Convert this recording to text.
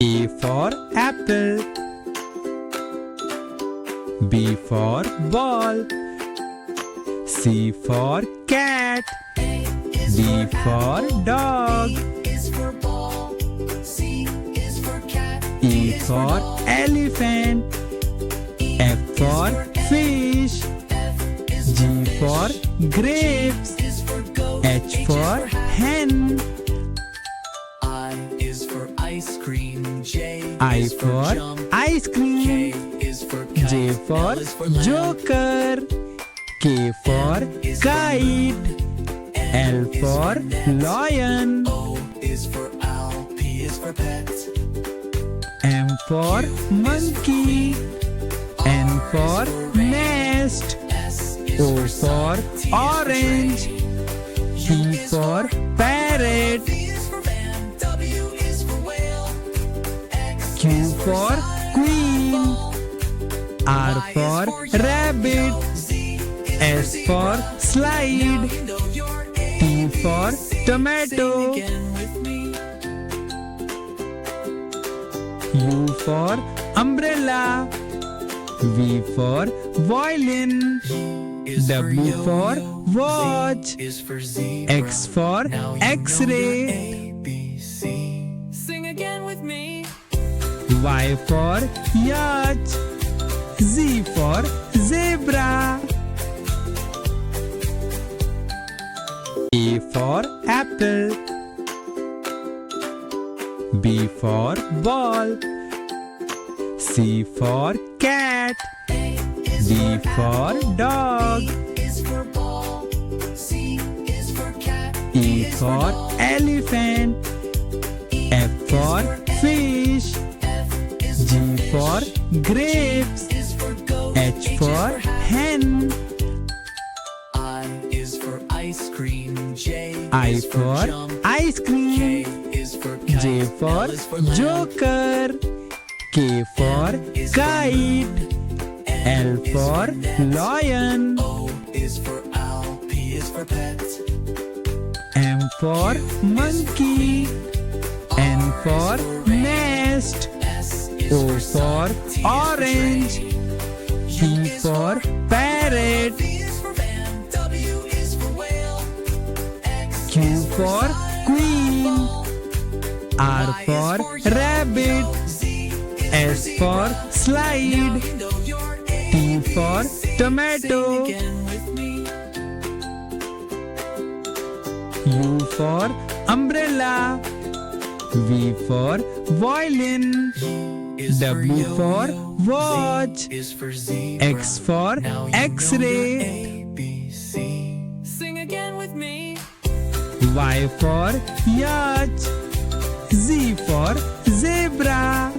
A for apple. B for ball. C for cat. D for dog. E for elephant. F for fish. G for grapes. H for hen. I is for ice cream. J I is for jump. ice cream. K is for J kite. for L is for lamb. joker. K for kite. L for lion. O is for owl. P is for pet. M for monkey. N for nest. S O for orange. P for parrot. V is for van. W is for whale. X Q for queen. R Y for is for rabbit. Z S for slide. you know your T for tomato. Sing again with me. U for umbrella. V for violin. Is for W for yo-yo. watch. Z is for zebra. X for Now you know X-ray. your A, B, C. Sing again with me. Y for yacht. Z for zebra. A for apple. B for ball. C for cat. D for dog. Is for ball. C is for cat. E for elephant. F for fish. G for grapes. Is for goat. H for hen. I is for ice cream. J I is for jump. ice K cream. is for kite. J for L is for lamb. joker. K for kite. L for lion. O is for owl. P is for pet. M for monkey. N for nest. S is O for for sun. T is orange. train. P for parrot. V is for van. W is for whale. X Q is for queen. R Y is for for rabbit. Z is S for slide. you know your A, T B, for C. tomato. Sing again with me. U for umbrella. V for violin. Is W for yo-yo. watch. Z is for zebra. X for Now you know X-ray. your A, B, C. Sing again with me. Y for yacht. Z for zebra.